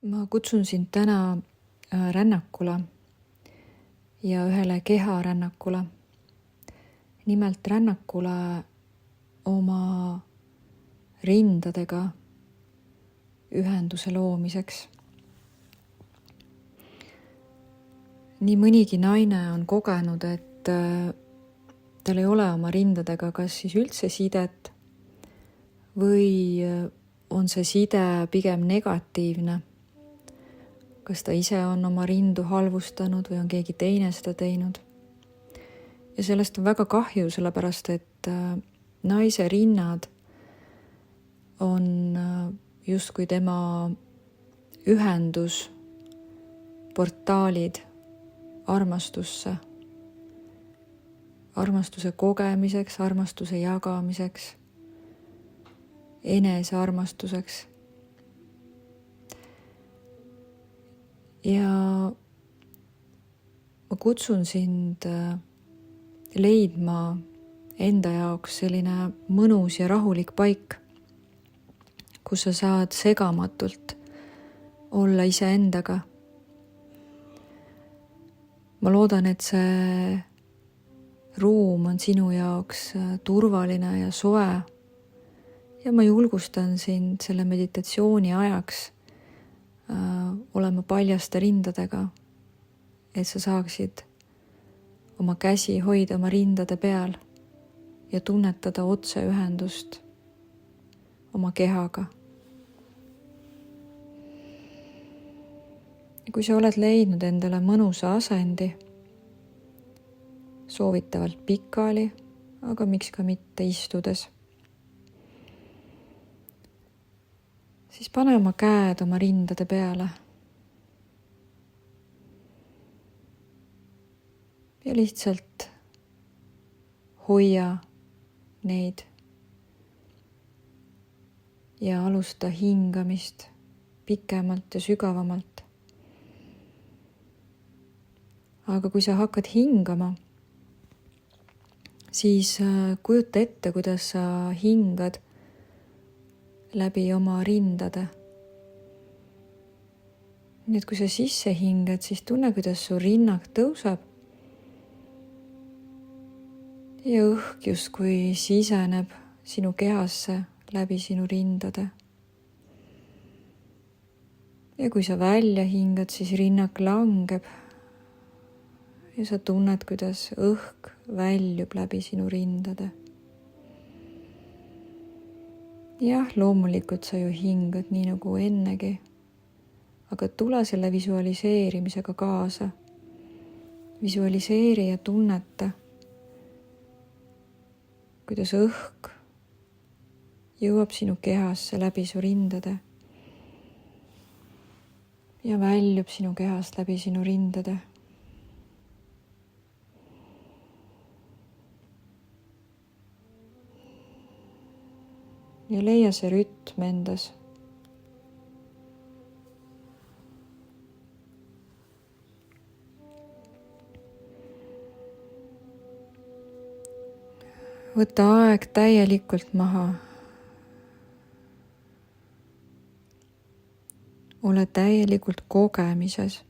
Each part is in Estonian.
Ma kutsun sind täna rännakule ja ühele keharännakule. Nimelt rännakule oma rindadega ühenduse loomiseks. Nii mõnigi naine on kogenud, et tal ei ole oma rindadega kas siis üldse sidet või on see side pigem negatiivne. Kas ta ise on oma rindu halvustanud või on keegi teine seda teinud. Ja sellest on väga kahju, sellepärast et naise rinnad on justkui tema ühendusportaalid armastusse, armastuse kogemiseks, armastuse jagamiseks, enesearmastuseks. Ja ma kutsun sind leidma enda jaoks selline mõnus ja rahulik paik, kus sa saad segamatult olla iseendaga. Ma loodan, et see ruum on sinu jaoks turvaline ja soe ja ma julgustan sind selle meditatsiooni ajaks olema paljaste rindadega, et sa saaksid oma käsi hoida oma rindade peal ja tunnetada otseühendust oma kehaga. Ja kui sa oled leidnud endale mõnusa asendi, soovitavalt pikali, aga miks ka mitte istudes, siis pane oma käed oma rindade peale ja lihtsalt hoia neid ja alusta hingamist pikemalt ja sügavamalt. Aga kui sa hakkad hingama, siis kujuta ette, kuidas sa hingad läbi oma rindade. Nii et kui sa sisse hingad, siis tunne, kuidas su rinnak tõuseb ja õhk justkui siseneb sinu kehasse läbi sinu rindade. Ja kui sa välja hingad, siis rinnak langeb ja sa tunned, kuidas õhk väljub läbi sinu rindade. Jah, loomulikult sa ju hingad nii nagu ennegi, aga tule selle visualiseerimisega kaasa. Visualiseeri ja tunneta, kuidas õhk jõuab sinu kehasse läbi su rindade ja väljub sinu kehast läbi sinu rindade. Ja leia see rütm endas. Võta aeg täielikult maha. Ole täielikult kogemises.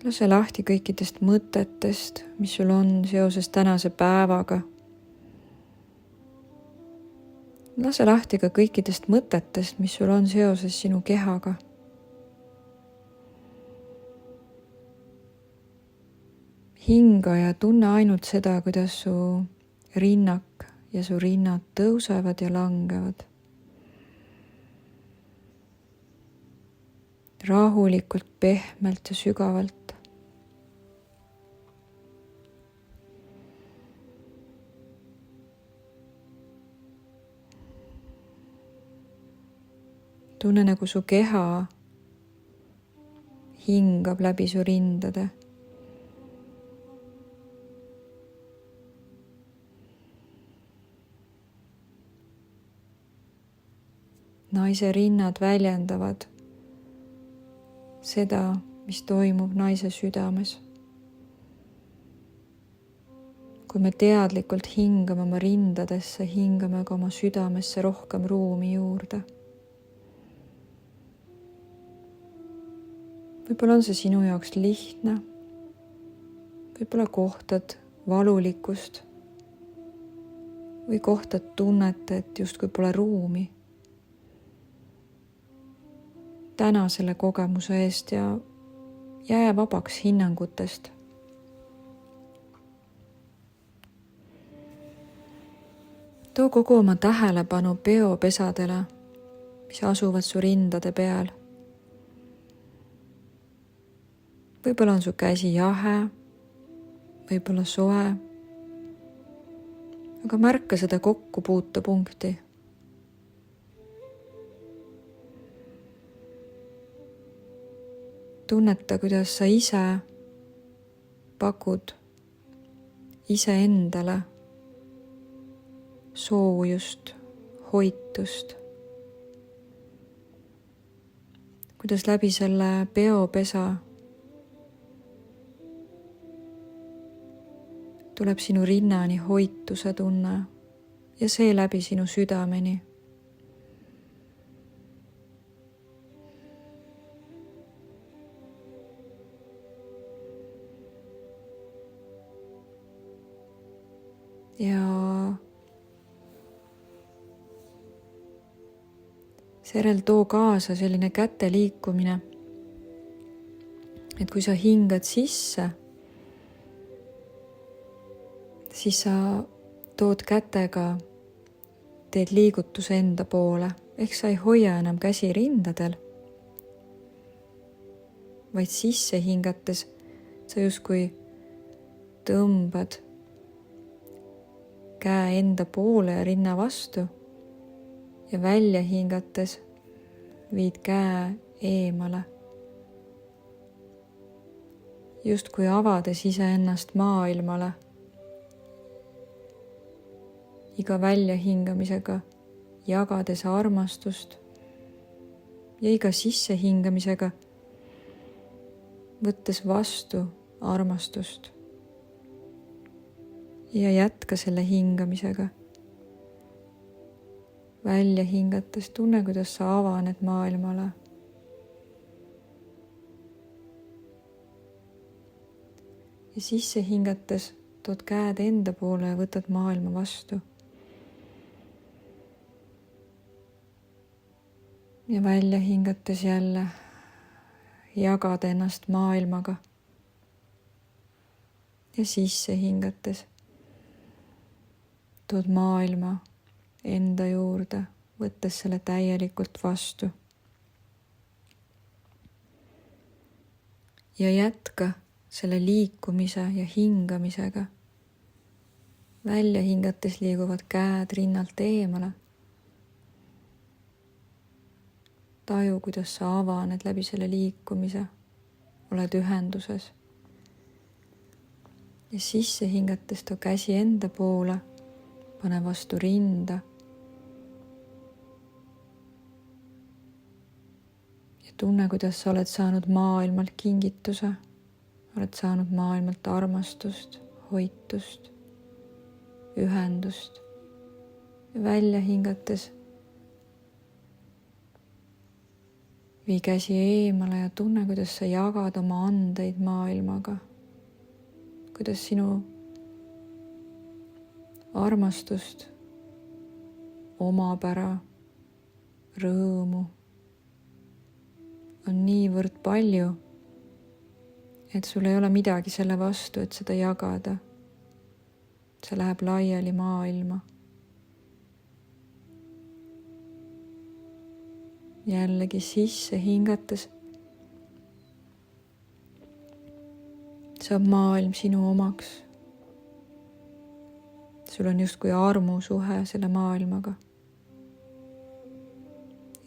Lase lahti kõikidest mõtetest, mis sul on seoses tänase päevaga. Lase lahti ka kõikidest mõtetest, mis sul on seoses sinu kehaga. Hinga ja tunne ainult seda, kuidas su rinnak ja su rinnad tõusevad ja langevad. Rahulikult, pehmelt ja sügavalt. Tunne, nagu su keha hingab läbi su rindade. Naise rinnad väljendavad seda, mis toimub naise südames. Kui me teadlikult hingame oma rindadesse, hingame ka oma südamesse rohkem ruumi juurde. võib-olla on see sinu jaoks lihtne, võib-olla kohtad valulikkust või kohtad tunnet, et justkui pole ruumi. Täna selle kogemuse eest ja jää vabaks hinnangutest. Too kogu oma tähelepanu peopesadele, mis asuvad su rindade peal. Võib-olla on su käsi jahe, võib-olla soe, aga märka seda kokkupuutepunkti. Tunneta, kuidas sa ise pakud iseendale soojust, hoitust. Kuidas läbi selle peopesa tuleb sinu rinnani hoituse tunne ja seeläbi sinu südameni. Ja seejärel too kaasa selline käte liikumine, et kui sa hingad sisse, siis sa tood kätega, teed liigutuse enda poole, ehk sa ei hoia enam käsi rindadel, vaid sisse hingates sa justkui tõmbad käe enda poole ja rinna vastu ja välja hingates viid käe eemale, justkui avades iseennast maailmale. Iga väljahingamisega jagades armastust ja iga sissehingamisega võttes vastu armastust. Ja jätka selle hingamisega. Välja hingates tunne, kuidas sa avaned maailmale. Ja sisse hingates tood käed enda poole ja võtad maailma vastu. Ja välja hingates jälle jagad ennast maailmaga. Ja sisse hingates tood maailma enda juurde, võttes selle täielikult vastu. Ja jätka selle liikumise ja hingamisega. Välja hingates liiguvad käed rinnalt eemale. Taju, kuidas sa avaned läbi selle liikumise, oled ühenduses. Ja sisse hingates too käsi enda poole, pane vastu rinda. Ja tunne, kuidas sa oled saanud maailmalt kingituse, oled saanud maailmalt armastust, hoitust, ühendust. Ja välja hingates vii käsi eemale ja tunne, kuidas sa jagad oma andeid maailmaga. Kuidas sinu armastust, omapära, rõõmu on niivõrd palju, et sul ei ole midagi selle vastu, et seda jagada. See läheb laiali maailma. Jällegi sisse hingates saab maailm sinu omaks. Sul on justkui armusuhe selle maailmaga.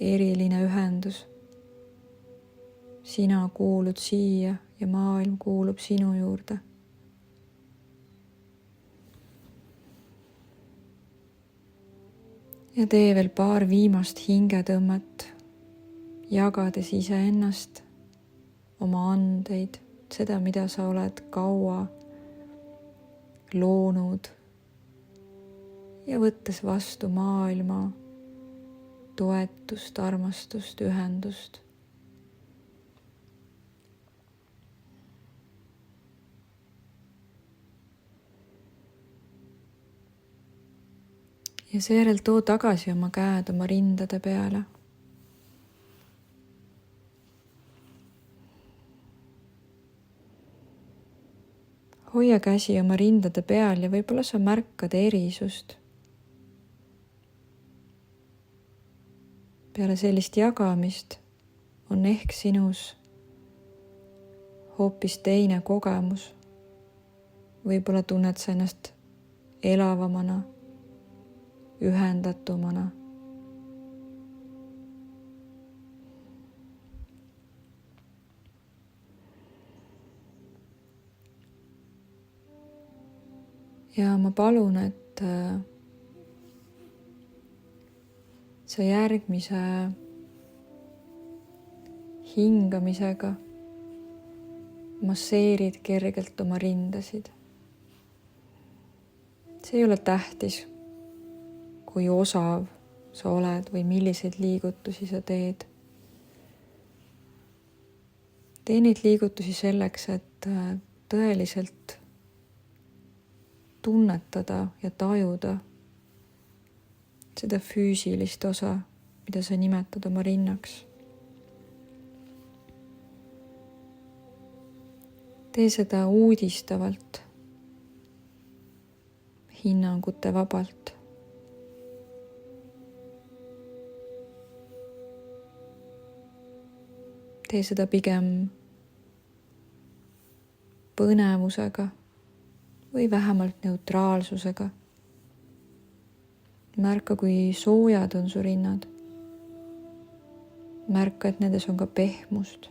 Eriline ühendus. Sina kuulud siia ja maailm kuulub sinu juurde. Ja tee veel paar viimast hingetõmmet. Jagades iseennast, oma andeid, seda, mida sa oled kaua loonud ja võttes vastu maailma toetust, armastust, ühendust. ja seejärel too tagasi oma käed oma rindade peale. hoia käsi oma rindade peal ja võib-olla sa märkad erisust. peale sellist jagamist on ehk sinus hoopis teine kogemus. võib-olla tunned sa ennast elavamana, ühendatumana. ja ma palun, et sa järgmise hingamisega masseerid kergelt oma rindasid. see ei ole tähtis, kui osav sa oled või milliseid liigutusi sa teed. tee neid liigutusi selleks, et tõeliselt tunnetada ja tajuda seda füüsilist osa, mida sa nimetad oma rinnaks. tee seda uudistavalt, hinnangute vabalt. tee seda pigem põnevusega või vähemalt neutraalsusega. märka, kui soojad on su rinnad. märka, et nendes on ka pehmust.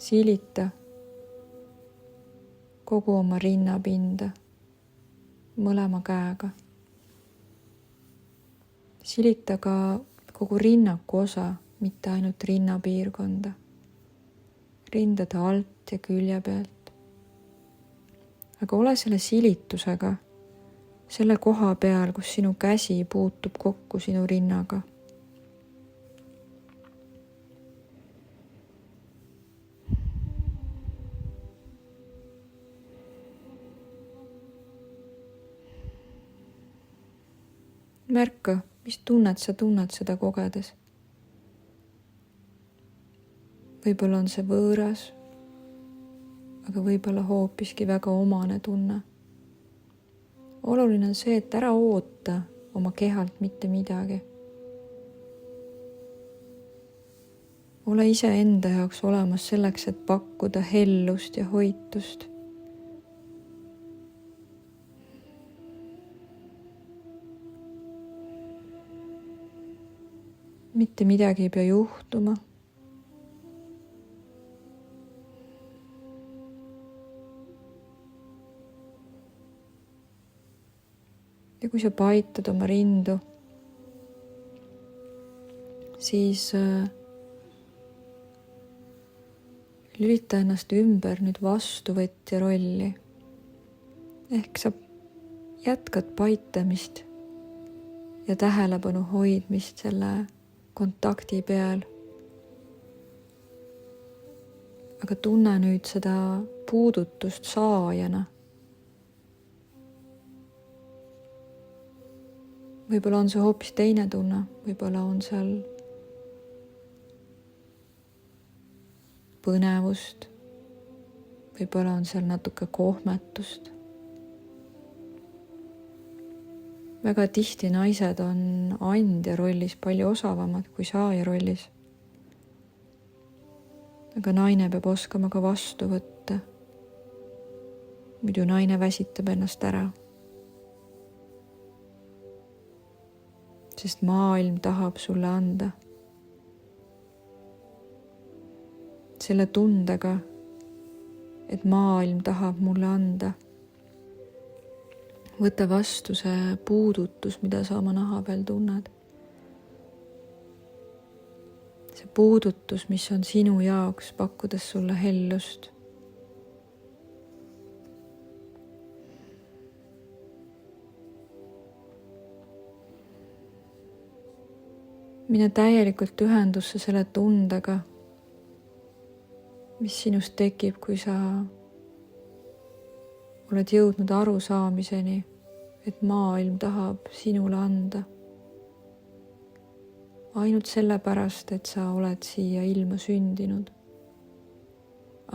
silita kogu oma rinnapinda mõlema käega. silita ka kogu rinnaku osa, mitte ainult rinnapiirkonda, rindade alt ja külje pealt. aga ole selle silitusega selle koha peal, kus sinu käsi puutub kokku sinu rinnaga. märka, mis tunnet sa tunned seda kogedes. võib-olla on see võõras, aga võib-olla hoopiski väga omane tunne. oluline on see, et ära oota oma kehalt mitte midagi. ole iseenda jaoks olemas selleks, et pakkuda hellust ja hoitust. mitte midagi ei pea juhtuma. ja kui sa paitad oma rindu, siis lülita ennast ümber nüüd vastuvõtja rolli. ehk sa jätkad paitamist ja tähelepanu hoidmist selle kontakti peal. aga tunne nüüd seda puudutust saajana. võib-olla on see hoopis teine tunne, võib-olla on seal põnevust, võib-olla on seal natuke kohmetust. väga tihti naised on andja rollis palju osavamad kui saaja rollis. aga naine peab oskama ka vastu võtta. muidu naine väsitab ennast ära. sest maailm tahab sulle anda. selle tundega, et maailm tahab mulle anda. võta vastu see puudutus, mida sa oma naha peal tunned. see puudutus, mis on sinu jaoks, pakkudes sulle hellust. mine täielikult ühendusse selle tundega, mis sinust tekib, kui sa oled jõudnud arusaamiseni, et maailm tahab sinule anda. Ainult sellepärast, et sa oled siia ilma sündinud.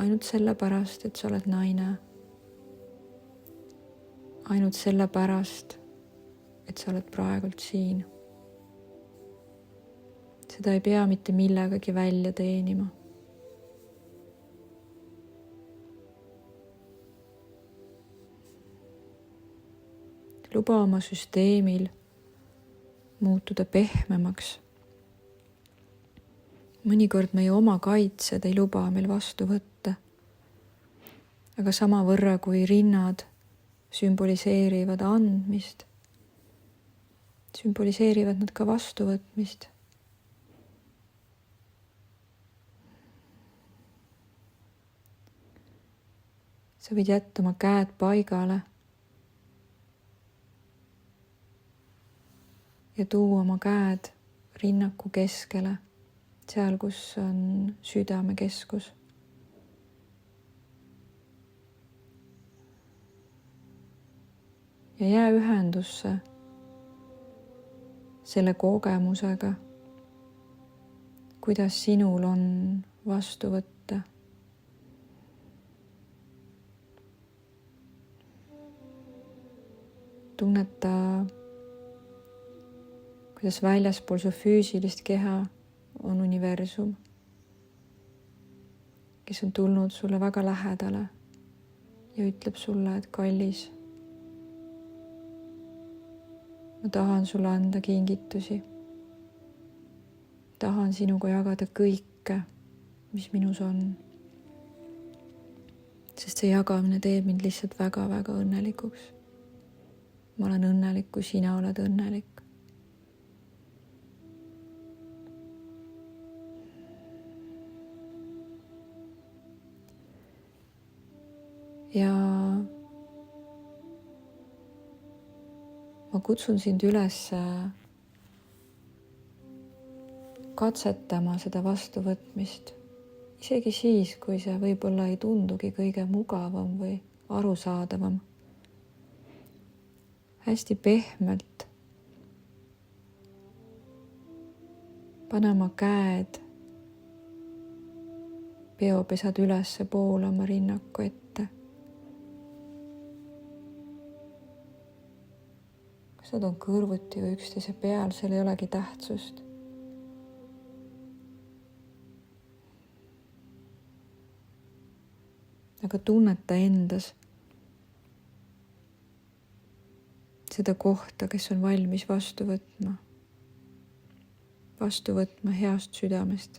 Ainult sellepärast, et sa oled naine. Ainult sellepärast, et sa oled praegult siin. Seda ei pea mitte millegagi välja teenima. Luba oma süsteemil muutuda pehmemaks. Mõnikord meie oma kaitsed ei luba meil vastu võtta. Aga samavõrra kui rinnad sümboliseerivad andmist, sümboliseerivad nad ka vastuvõtmist. Sa võid jätta oma käed paigale ja tuua oma käed rinnaku keskele, seal, kus on südamekeskus. Ja jää ühendusse selle kogemusega, kuidas sinul on vastu võtta. Tunneta, kuidas väljaspool su füüsilist keha on universum, kes on tulnud sulle väga lähedale ja ütleb sulle, et kallis, ma tahan sulle anda kingitusi. Tahan sinuga jagada kõike, mis minus on. Sest see jagamine teeb mind lihtsalt väga-väga õnnelikuks. Ma olen õnnelik, kui sina oled õnnelik. Ja ma kutsun sind üles katsetama seda vastuvõtmist, isegi siis, kui see võib-olla ei tundugi kõige mugavam või arusaadavam. Hästi pehmelt pane oma käed peopesad ülesse poole oma rinnaku ette. Kas nad on kõrvuti või üksteise peal, seal ei olegi tähtsust. Aga tunneta endas seda kohta, kes on valmis vastu võtma heast südamest.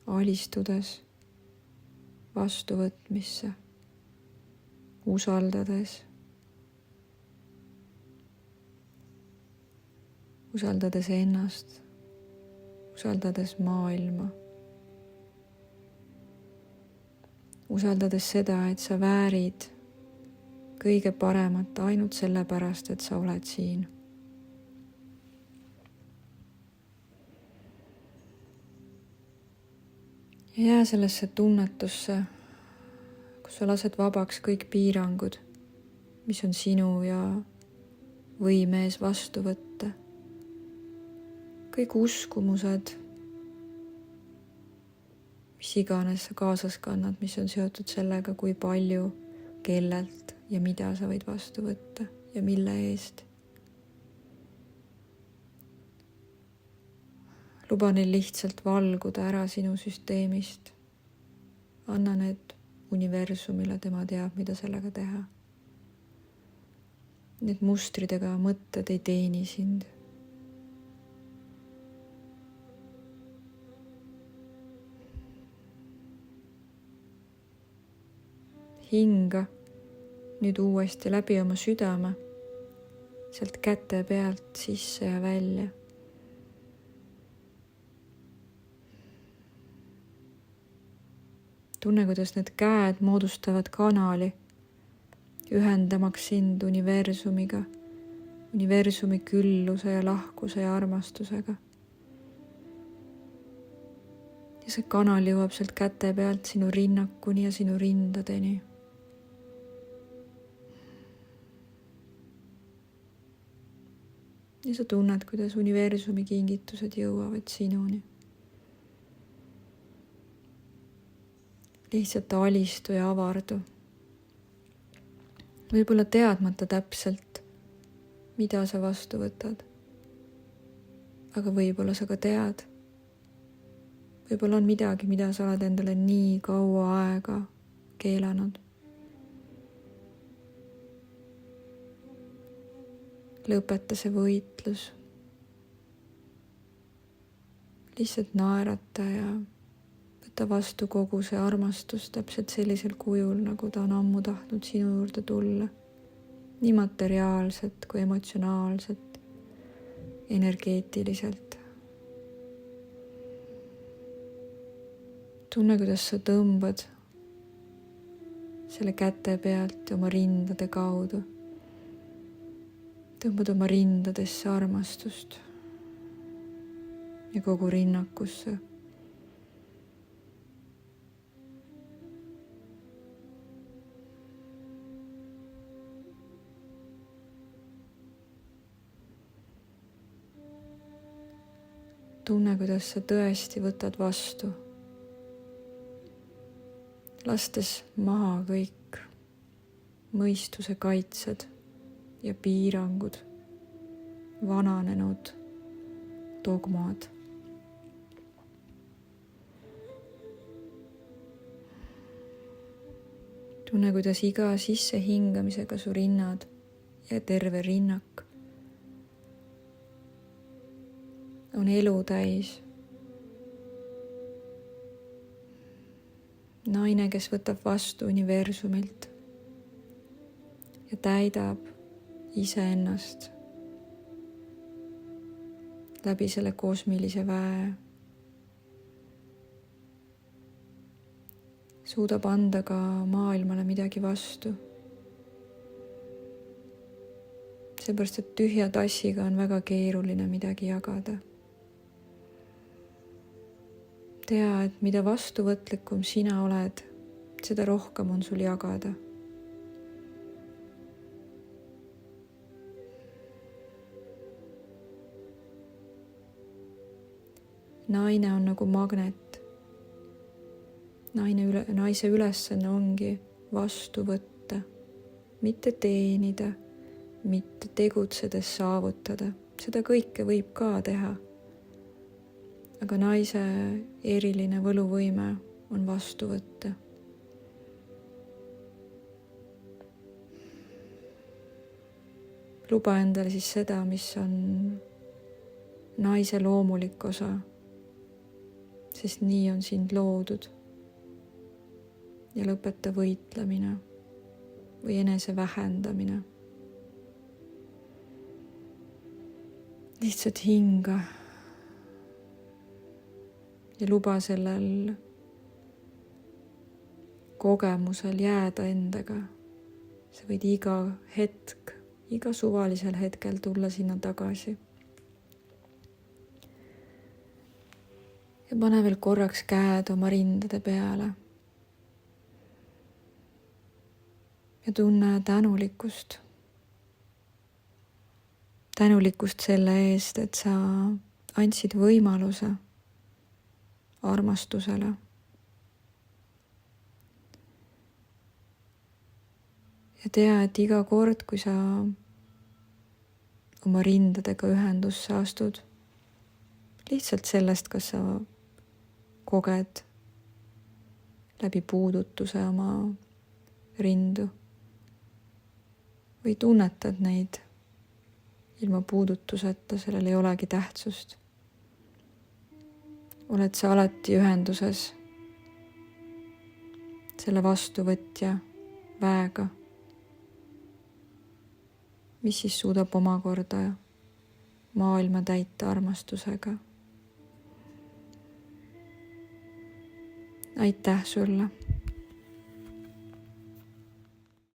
Alistudes vastuvõtmisse, usaldades ennast, usaldades maailma, usaldades seda, et sa väärid kõige paremat ainult sellepärast, et sa oled siin. Ja jää sellesse tunnetusse, kus sa lased vabaks kõik piirangud, mis on sinu ja võime ees vastu võtta. Kõik uskumused, mis iganes sa kaasas kannad, mis on seotud sellega, kui palju, kellelt ja mida sa võid vastu võtta ja mille eest. Luba neil lihtsalt valguda ära sinu süsteemist. Anna need universumile, tema teab, mida sellega teha. Need mustridega mõtted ei teeni sind. Hinga nüüd uuesti läbi oma südame, sealt käte pealt sisse ja välja. Tunne, kuidas need käed moodustavad kanali, ühendamaks sind universumiga, universumi külluse ja lahkuse ja armastusega. Ja see kanal jõuab sealt käte pealt sinu rinnakuni ja sinu rindadeni. Ja sa tunned, kuidas universumi kingitused jõuavad sinuni. Lihtsalt alistu ja avardu. Võib-olla teadmata täpselt, mida sa vastu võtad. Aga võib-olla sa ka tead. Võib-olla on midagi, mida sa oled endale nii kaua aega keelanud. Lõpeta see võitlus. Lihtsalt naerata ja võtta vastu kogu see armastus täpselt sellisel kujul, nagu ta on ammu tahtnud sinu juurde tulla. Nii materiaalselt kui emotsionaalselt, energeetiliselt. Tunne, kuidas sa tõmbad selle käte pealt oma rindade kaudu. Tõmbad oma rindadesse armastust ja kogu rinnakusse. Tunne, kuidas sa tõesti võtad vastu, lastes maha kõik mõistuse kaitsed ja piirangud, vananenud dogmad. Tunne, kuidas iga sissehingamisega su rinnad ja terve rinnak on elu täis. Naine, kes võtab vastu universumilt ja täidab iseennast läbi selle kosmilise väe. Suudab anda ka maailmale midagi vastu. Seepärast, et tühja tassiga on väga keeruline midagi jagada. Tea, et mida vastuvõtlikum sina oled, seda rohkem on sul jagada. Naine on nagu magnet. Naise ülesanne ongi vastu võtta, mitte teenida, mitte tegutsedes saavutada. Seda kõike võib ka teha. Aga naise eriline võluvõime on vastu võtta. Luba endale siis seda, mis on naise loomulik osa, sest nii on sind loodud. Ja lõpeta võitlemine või enese vähendamine. Lihtsalt hinga. Ja luba sellel kogemusel jääda endaga. Sa võid iga hetk, iga suvalisel hetkel tulla sinna tagasi. Ja pane veel korraks käed oma rindade peale. Ja tunne tänulikkust. Tänulikkust selle eest, et sa andsid võimaluse armastusele. Ja tea, et iga kord, kui sa oma rindadega ühendusse astud, lihtsalt sellest, kas sa koged läbi puudutuse oma rindu või tunnetad neid ilma puudutuseta, sellel ei olegi tähtsust. Oled sa alati ühenduses selle vastuvõtja väega, mis siis suudab omakorda maailma täita armastusega. Aitäh sulle!